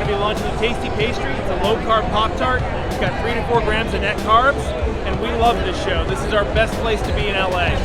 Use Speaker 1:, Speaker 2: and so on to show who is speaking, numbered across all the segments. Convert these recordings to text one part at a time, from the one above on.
Speaker 1: going to be launching a tasty pastry. It's a low-carb Pop-Tart. It's got 3 to 4 grams of net carbs, and we love this show. This is our best place to be in LA.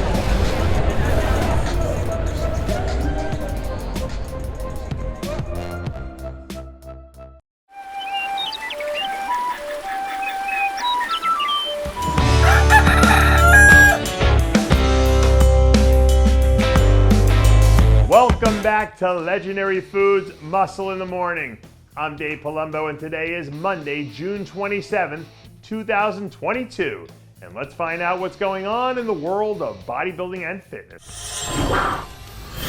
Speaker 2: Welcome back to Legendary Foods Muscle in the Morning. I'm Dave Palumbo, and today is Monday, June 27th, 2022. And let's find out what's going on in the world of bodybuilding and fitness.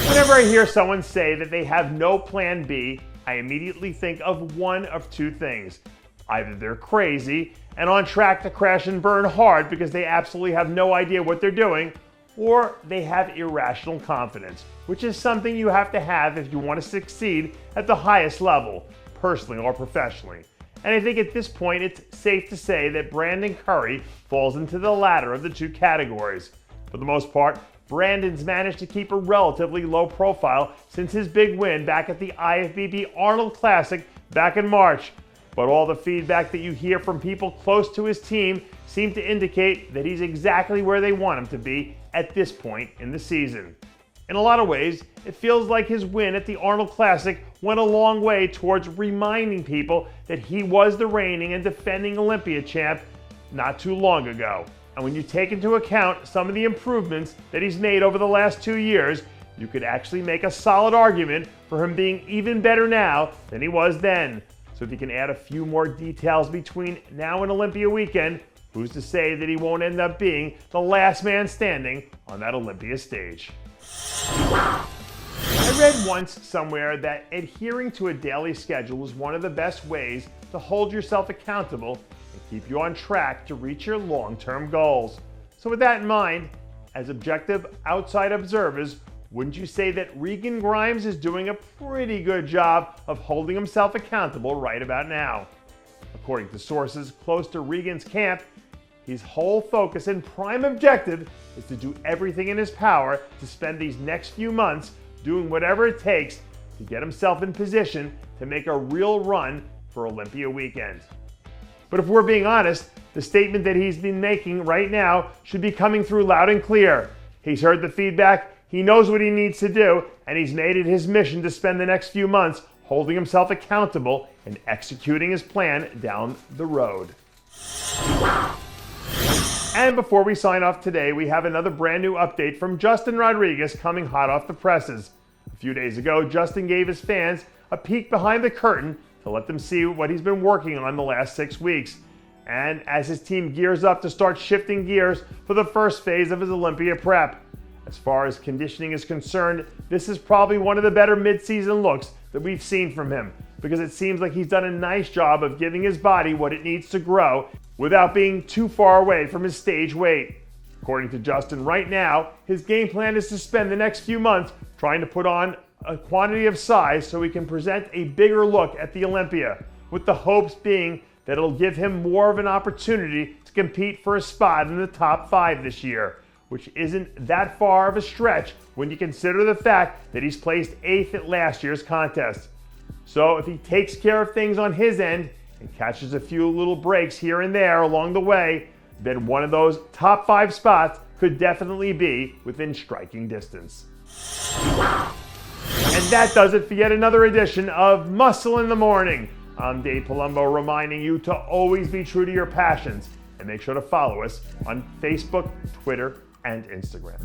Speaker 2: Whenever I hear someone say that they have no plan B, I immediately think of one of two things. Either they're crazy and on track to crash and burn hard because they absolutely have no idea what they're doing, or they have irrational confidence, which is something you have to have if you want to succeed at the highest level, personally or professionally. And I think at this point it's safe to say that Brandon Curry falls into the latter of the two categories. For the most part, Brandon's managed to keep a relatively low profile since his big win back at the IFBB Arnold Classic back in March. But all the feedback that you hear from people close to his team seem to indicate that he's exactly where they want him to be at this point in the season. In a lot of ways, it feels like his win at the Arnold Classic went a long way towards reminding people that he was the reigning and defending Olympia champ not too long ago. And when you take into account some of the improvements that he's made over the last 2 years, you could actually make a solid argument for him being even better now than he was then. So if you can add a few more details between now and Olympia weekend, who's to say that he won't end up being the last man standing on that Olympia stage? I read once somewhere that adhering to a daily schedule is one of the best ways to hold yourself accountable and keep you on track to reach your long-term goals. So with that in mind, as objective outside observers, wouldn't you say that Regan Grimes is doing a pretty good job of holding himself accountable right about now? According to sources close to Regan's camp, his whole focus and prime objective is to do everything in his power to spend these next few months doing whatever it takes to get himself in position to make a real run for Olympia weekend. But if we're being honest, the statement that he's been making right now should be coming through loud and clear. He's heard the feedback, he knows what he needs to do, and he's made it his mission to spend the next few months holding himself accountable and executing his plan down the road. And before we sign off today, we have another brand new update from Justin Rodriguez coming hot off the presses. A few days ago, Justin gave his fans a peek behind the curtain to let them see what he's been working on the last 6 weeks. And as his team gears up to start shifting gears for the first phase of his Olympia prep. As far as conditioning is concerned, this is probably one of the better mid-season looks that we've seen from him, because it seems like he's done a nice job of giving his body what it needs to grow without being too far away from his stage weight. According to Justin, right now, his game plan is to spend the next few months trying to put on a quantity of size so he can present a bigger look at the Olympia, with the hopes being that it'll give him more of an opportunity to compete for a spot in the top 5 this year, which isn't that far of a stretch when you consider the fact that he's placed 8th at last year's contest. So if he takes care of things on his end and catches a few little breaks here and there along the way, then one of those top 5 spots could definitely be within striking distance. And that does it for yet another edition of Muscle in the Morning. I'm Dave Palumbo, reminding you to always be true to your passions, and make sure to follow us on Facebook, Twitter, and Instagram.